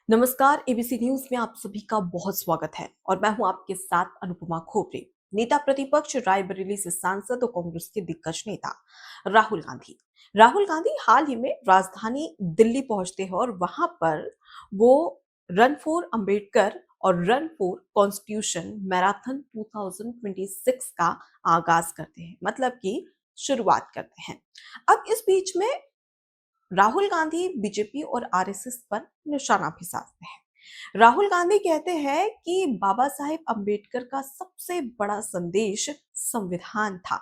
नमस्कार। ABC news में आप सभी का बहुत स्वागत है और मैं हूं आपके साथ अनुपमा खोपरे। नेता प्रतिपक्ष रायबरेली से सांसद और कांग्रेस के दिग्गज नेता राहुल गांधी हाल ही में राजधानी दिल्ली पहुंचते हैं और वहां पर वो रन फॉर अंबेडकर और रन फॉर कॉन्स्टिट्यूशन मैराथन 2026 का आगाज करते हैं, मतलब कि शुरुआत करते हैं। अब इस बीच में राहुल गांधी बीजेपी और आरएसएस पर निशाना भी साधते हैं। राहुल गांधी कहते हैं कि बाबा साहेब अंबेडकर का सबसे बड़ा संदेश संविधान था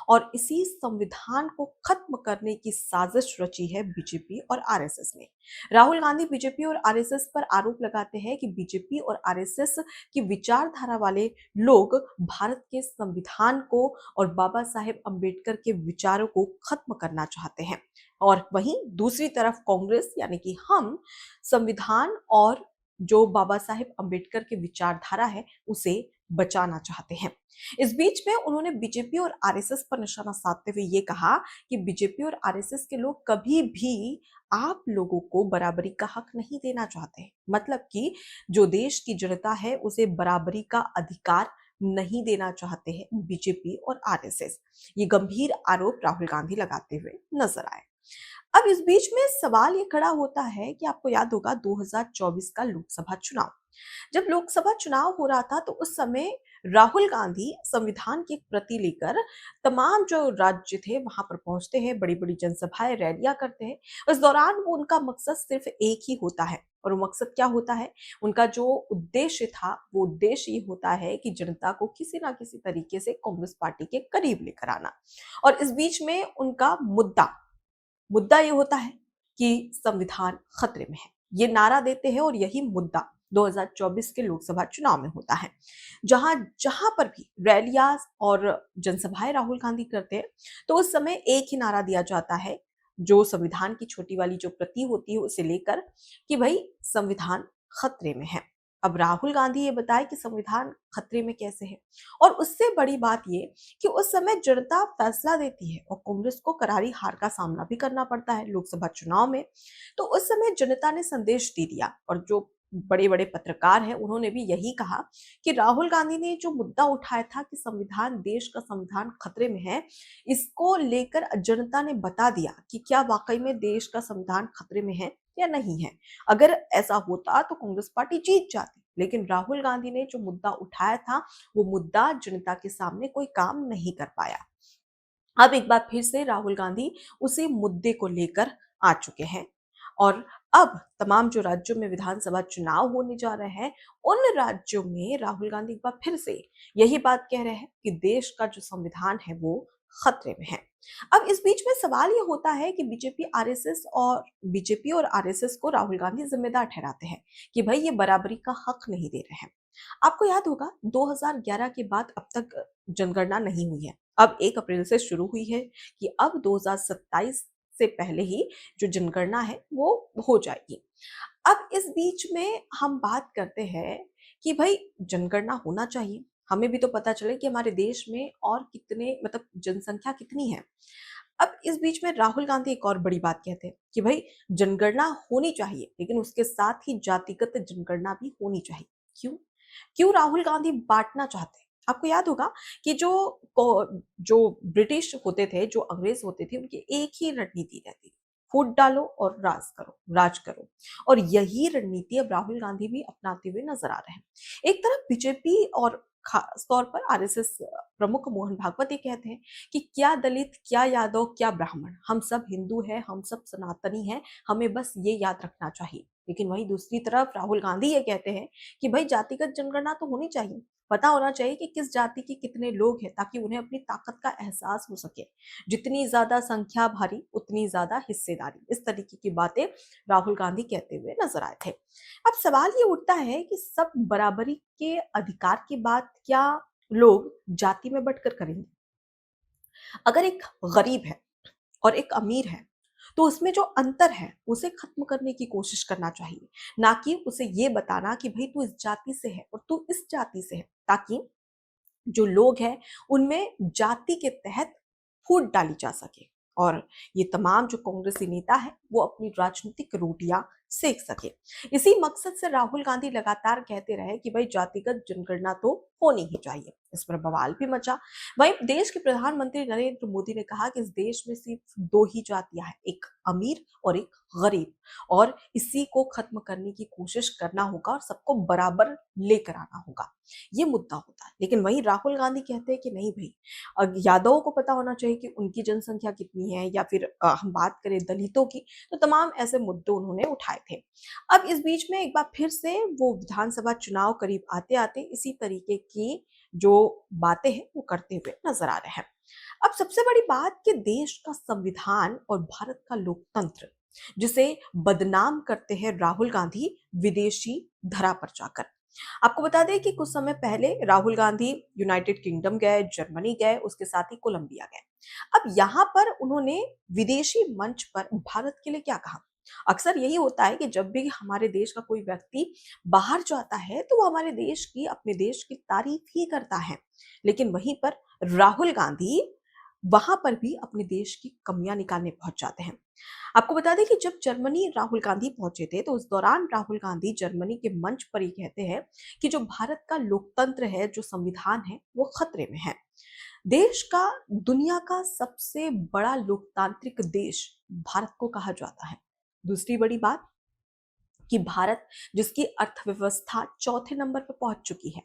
और इसी संविधान को खत्म करने की साजिश रची है बीजेपी और आरएसएस ने। राहुल गांधी बीजेपी और आरएसएस पर आरोप लगाते हैं कि बीजेपी और आरएसएस की विचारधारा वाले लोग भारत के संविधान को और बाबा साहेब अंबेडकर के विचारों को खत्म करना चाहते हैं। और वहीं दूसरी तरफ कांग्रेस यानी कि हम संविधान और जो बाबा साहेब अंबेडकर की विचारधारा है उसे बचाना चाहते हैं। इस बीच में उन्होंने बीजेपी और आरएसएस पर निशाना साधते हुए ये कहा कि बीजेपी और आरएसएस के लोग कभी भी आप लोगों को बराबरी का हक नहीं देना चाहते, मतलब कि जो देश की जनता है उसे बराबरी का अधिकार नहीं देना चाहते हैं बीजेपी और आरएसएस। ये गंभीर आरोप राहुल गांधी लगाते हुए नजर आए। अब इस बीच में सवाल ये खड़ा होता है कि आपको याद होगा 2024 का लोकसभा चुनाव। जब लोकसभा चुनाव हो रहा था तो उस समय राहुल गांधी संविधान की एक प्रति लेकर तमाम जो राज्य थे वहां पर पहुंचते हैं, बड़ी बड़ी जनसभाएं रैलियां करते हैं। उस दौरान वो उनका मकसद सिर्फ एक ही होता है, और वो मकसद क्या होता है? उनका जो उद्देश्य था वो उद्देश्य ये होता है कि जनता को किसी ना किसी तरीके से कांग्रेस पार्टी के करीब लेकर आना। और इस बीच में उनका मुद्दा मुद्दा ये होता है कि संविधान खतरे में है, ये नारा देते हैं और यही मुद्दा 2024 के लोकसभा चुनाव में होता है। जहां जहां पर भी रैलियां और जनसभाएं राहुल गांधी करते हैं तो उस समय एक ही नारा दिया जाता है, जो संविधान की छोटी वाली जो प्रति होती है उसे लेकर, कि भाई संविधान खतरे में है। अब राहुल गांधी ये बताए कि संविधान खतरे में कैसे है, और उससे बड़ी बात ये कि उस समय जनता फैसला देती है और कांग्रेस को करारी हार का सामना भी करना पड़ता है लोकसभा चुनाव में। तो उस समय जनता ने संदेश दे दिया, और जो बड़े बड़े पत्रकार हैं उन्होंने भी यही कहा कि राहुल गांधी ने जो मुद्दा उठाया था कि संविधान, देश का संविधान खतरे में है, इसको लेकर जनता ने बता दिया कि क्या वाकई में देश का संविधान खतरे में है या नहीं है। अगर ऐसा होता तो कांग्रेस पार्टी जीत जाती, लेकिन राहुल गांधी ने जो मुद्दा उठाया था वो मुद्दा जनता के सामने कोई काम नहीं कर पाया। अब एक बार फिर से राहुल गांधी उसी मुद्दे को लेकर आ चुके हैं, और अब तमाम जो राज्यों में विधानसभा चुनाव होने जा रहे हैं उन राज्यों में राहुल गांधी एक बार फिर से यही बात कह रहे हैं कि देश का जो संविधान है वो खतरे में है। अब इस बीच में सवाल ये होता है कि बीजेपी और आरएसएस को राहुल गांधी जिम्मेदार ठहराते हैं कि भाई ये बराबरी का हक नहीं दे रहे हैं। आपको याद होगा 2011 के बाद अब तक जनगणना नहीं हुई है। अब 1 अप्रैल से शुरू हुई है कि अब 2027 से पहले ही जो जनगणना है वो हो जाएगी। अब इस बीच में हम बात करते हैं कि भाई जनगणना होना चाहिए, हमें भी तो पता चले कि हमारे देश में और कितने, मतलब जनसंख्या कितनी है। अब इस बीच में राहुल गांधी एक और बड़ी बात कहते हैं कि भाई जनगणना होनी चाहिए, लेकिन उसके साथ ही जातिगत जनगणना भी होनी चाहिए। क्यों? क्यों राहुल गांधी बांटना चाहते हैं? आपको याद होगा कि जो ब्रिटिश होते थे, जो अंग्रेज होते थे, उनकी एक ही रणनीति रहती थी, फूट डालो और राज करो। और यही रणनीति अब राहुल गांधी भी अपनाते हुए नजर आ रहे हैं। एक तरफ बीजेपी और खास तौर पर आरएसएस प्रमुख मोहन भागवत ये कहते हैं कि क्या दलित, क्या यादव, क्या ब्राह्मण, हम सब हिंदू हैं, हम सब सनातनी हैं, हमें बस ये याद रखना चाहिए। लेकिन वहीं दूसरी तरफ राहुल गांधी ये कहते हैं कि भाई जातिगत जनगणना तो होनी चाहिए, पता होना चाहिए कि किस जाति के कितने लोग हैं, ताकि उन्हें अपनी ताकत का एहसास हो सके। जितनी ज्यादा संख्या भारी उतनी ज्यादा हिस्सेदारी, इस तरीके की बातें राहुल गांधी कहते हुए नजर आए थे। अब सवाल ये उठता है कि सब बराबरी के अधिकार की बात क्या लोग जाति में बंटकर करेंगे? अगर एक गरीब है और एक अमीर है तो उसमें जो अंतर है उसे खत्म करने की कोशिश करना चाहिए, ना कि उसे ये बताना कि भाई तू इस जाति से है और तू इस जाति से है, ताकि जो लोग हैं उनमें जाति के तहत फूट डाली जा सके और ये तमाम जो कांग्रेसी नेता है वो अपनी राजनीतिक रोटियां सीख सके। इसी मकसद से राहुल गांधी लगातार कहते रहे कि भाई जातिगत जनगणना तो होनी ही चाहिए। इस पर बवाल भी मचा। वहीं देश के प्रधानमंत्री नरेंद्र मोदी ने कहा कि इस देश में सिर्फ दो ही जातियां हैं, एक अमीर और एक गरीब, और इसी को खत्म करने की कोशिश करना होगा और सबको बराबर लेकर आना होगा। ये मुद्दा होता है। लेकिन वहीं राहुल गांधी कहते हैं कि नहीं भाई, यादवों को पता होना चाहिए कि उनकी जनसंख्या कितनी है, या फिर हम बात करें दलितों की, तो तमाम ऐसे मुद्दे उन्होंने उठाए थे। अब इस बीच में एक बार फिर से वो विधानसभा चुनाव करीब आते आते इसी तरीके की जो बातें हैं वो करते हुए नजर आ रहे हैं। अब सबसे बड़ी बात कि देश का संविधान और भारत का लोकतंत्र, जिसे बदनाम करते हैं राहुल गांधी विदेशी धरा पर जाकर। आपको बता दें कि कुछ समय पहले राहुल गांधी यूनाइटेड किंगडम गए, जर्मनी गए, उसके साथ ही कोलंबिया गए। अब यहाँ पर उन्होंने विदेशी मंच पर भारत के लिए क्या कहा। अक्सर यही होता है कि जब भी हमारे देश का कोई व्यक्ति बाहर जाता है तो वो हमारे देश की, अपने देश की तारीफ ही करता है। लेकिन वहीं पर राहुल गांधी वहां पर भी अपने देश की कमियां निकालने पहुंच जाते हैं। आपको बता दें कि जब जर्मनी राहुल गांधी पहुंचे थे तो उस दौरान राहुल गांधी जर्मनी के मंच पर ही कहते हैं कि जो भारत का लोकतंत्र है, जो संविधान है, वो खतरे में है। देश का दुनिया का सबसे बड़ा लोकतांत्रिक देश भारत को कहा जाता है। दूसरी बड़ी बात कि भारत, जिसकी अर्थव्यवस्था चौथे नंबर पर पहुंच चुकी है,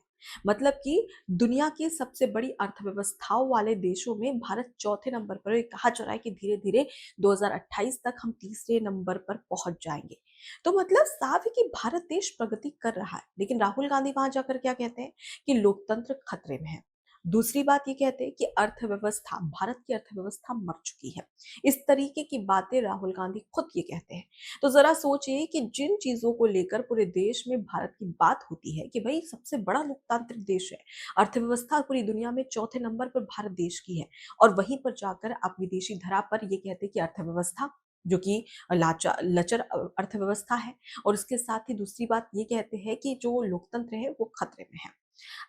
मतलब कि दुनिया की सबसे बड़ी अर्थव्यवस्थाओं वाले देशों में भारत चौथे नंबर पर है। कहा जा रहा है कि धीरे धीरे 2028 तक हम तीसरे नंबर पर पहुंच जाएंगे। तो मतलब साफ है कि भारत देश प्रगति कर रहा है। लेकिन राहुल गांधी वहां जाकर क्या कहते हैं कि लोकतंत्र खतरे में है। दूसरी बात ये कहते हैं कि अर्थव्यवस्था, भारत की अर्थव्यवस्था मर चुकी है। इस तरीके की बातें राहुल गांधी खुद ये कहते हैं। तो जरा सोचिए कि जिन चीजों को लेकर पूरे देश में भारत की बात होती है कि भाई सबसे बड़ा लोकतांत्रिक देश है, अर्थव्यवस्था पूरी दुनिया में चौथे नंबर पर भारत देश की है, और वहीं पर जाकर आप विदेशी धरा पर ये कहते हैं कि अर्थव्यवस्था जो कि लचर अर्थव्यवस्था है, और उसके साथ ही दूसरी बात ये कहते हैं कि जो लोकतंत्र है वो खतरे में है।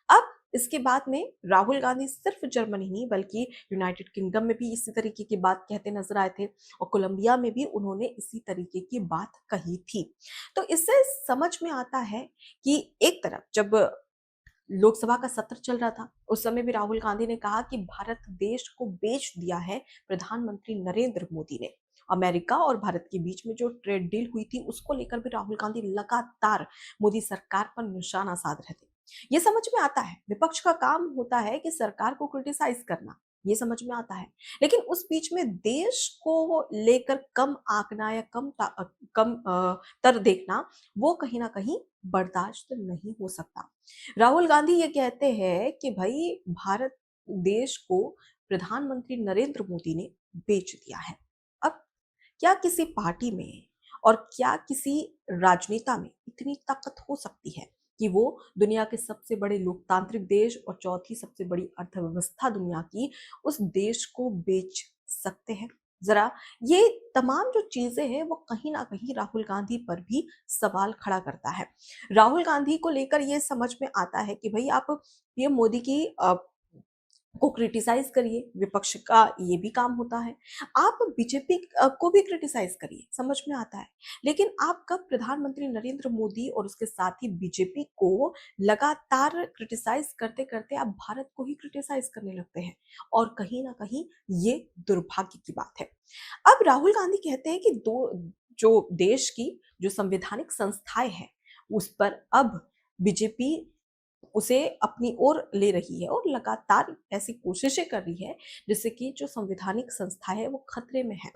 अब इसके बाद में राहुल गांधी सिर्फ जर्मनी नहीं बल्कि यूनाइटेड किंगडम में भी इसी तरीके की बात कहते नजर आए थे, और कोलंबिया में भी उन्होंने इसी तरीके की बात कही थी। तो इससे समझ में आता है कि एक तरफ जब लोकसभा का सत्र चल रहा था, उस समय भी राहुल गांधी ने कहा कि भारत देश को बेच दिया है प्रधानमंत्री नरेंद्र मोदी ने। अमेरिका और भारत के बीच में जो ट्रेड डील हुई थी उसको लेकर भी राहुल गांधी लगातार मोदी सरकार पर निशाना साध रहे थे। ये समझ में आता है, विपक्ष का काम होता है कि सरकार को क्रिटिसाइज करना, ये समझ में आता है। लेकिन उस बीच में देश को लेकर कम आंकना या कम तर देखना, वो कहीं ना कहीं बर्दाश्त नहीं हो सकता। राहुल गांधी ये कहते हैं कि भाई भारत देश को प्रधानमंत्री नरेंद्र मोदी ने बेच दिया है। अब क्या किसी पार्टी में और क्या किसी राजनेता में इतनी ताकत हो सकती है कि वो दुनिया के सबसे बड़े लोकतांत्रिक देश और चौथी सबसे बड़ी अर्थव्यवस्था दुनिया की, उस देश को बेच सकते हैं? जरा ये तमाम जो चीजें हैं वो कहीं ना कहीं राहुल गांधी पर भी सवाल खड़ा करता है। राहुल गांधी को लेकर ये समझ में आता है कि भाई आप पीएम मोदी की को क्रिटिसाइज करिए, विपक्ष का ये भी काम होता है। आप बीजेपी को भी क्रिटिसाइज करिए, समझ में आता है। लेकिन आप कब प्रधानमंत्री नरेंद्र मोदी और उसके साथ ही बीजेपी को लगातार क्रिटिसाइज करते करते आप भारत को ही क्रिटिसाइज करने लगते हैं, और कहीं ना कहीं ये दुर्भाग्य की बात है। अब राहुल गांधी कहते हैं कि दो जो देश की जो संवैधानिक संस्थाएं हैं उस पर अब बीजेपी उसे अपनी ओर ले रही है और लगातार ऐसी कोशिशें कर रही है जिससे कि जो संवैधानिक संस्था है वो खतरे में है।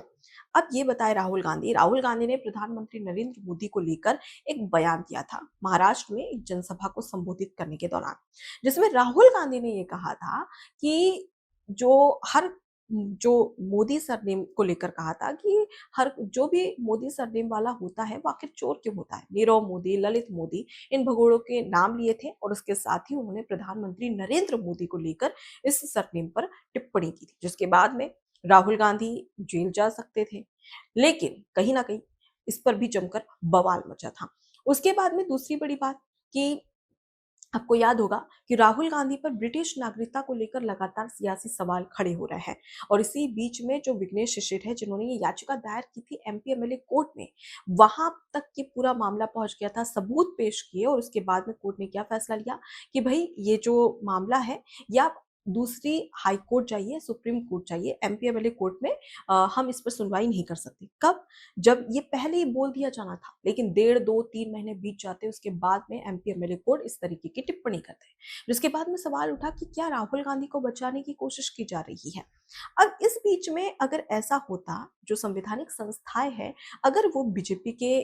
अब ये बताए राहुल गांधी ने प्रधानमंत्री नरेंद्र मोदी को लेकर एक बयान दिया था महाराष्ट्र में एक जनसभा को संबोधित करने के दौरान, जिसमें राहुल गांधी ने ये कहा था कि जो हर जो मोदी सरनेम को लेकर कहा था कि हर जो भी मोदी सरनेम वाला होता है वो आखिर चोर क्यों होता है। नीरव मोदी, ललित मोदी, इन भगोड़ों के नाम लिए थे, और उसके साथ ही उन्होंने प्रधानमंत्री नरेंद्र मोदी को लेकर इस सरनेम पर टिप्पणी की थी, जिसके बाद में राहुल गांधी जेल जा सकते थे। लेकिन कहीं ना कहीं इस पर भी जमकर बवाल मचा था। उसके बाद में दूसरी बड़ी बात कि आपको याद होगा कि राहुल गांधी पर ब्रिटिश नागरिकता को लेकर लगातार सियासी सवाल खड़े हो रहे हैं और इसी बीच में जो विघ्नेश शिशिर है जिन्होंने ये याचिका दायर की थी एमपी एमएलए कोर्ट में, वहां तक ये पूरा मामला पहुंच गया था, सबूत पेश किए और उसके बाद में कोर्ट ने क्या फैसला लिया कि भाई ये जो मामला है या दूसरी हाई कोर्ट जाइए, सुप्रीम कोर्ट जाइए, एमपी एमएलए कोर्ट में हम इस पर सुनवाई नहीं कर सकते। कब? जब ये पहले ही बोल दिया जाना था, लेकिन डेढ़ 2-3 महीने बीत जाते, उसके बाद में एमपी एमएलए कोर्ट इस तरीके की टिप्पणी करते हैं, जिसके बाद में सवाल उठा कि क्या राहुल गांधी को बचाने की कोशिश की जा रही है। अब इस बीच में अगर ऐसा होता, जो संवैधानिक संस्थाएं हैं, अगर वो बीजेपी के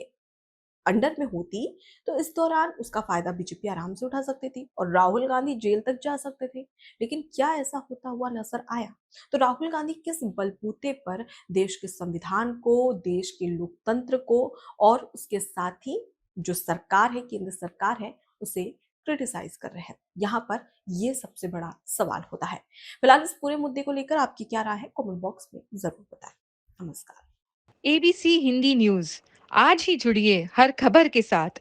अंडर में होती, तो इस दौरान उसका फायदा बीजेपी आराम से उठा सकती थी और राहुल गांधी जेल तक जा सकते थे। लेकिन क्या ऐसा होता हुआ नजर आया? तो राहुल गांधी किस बलबूते पर देश के संविधान को, देश के लोकतंत्र को और उसके साथ ही जो सरकार है, केंद्र सरकार है, उसे क्रिटिसाइज कर रहे हैं? यहाँ पर ये सबसे बड़ा सवाल होता है। फिलहाल इस पूरे मुद्दे को लेकर आपकी क्या राय है, कमेंट बॉक्स में जरूर बताएं। नमस्कार। एबीसी हिंदी न्यूज़ आज ही जुड़िए हर खबर के साथ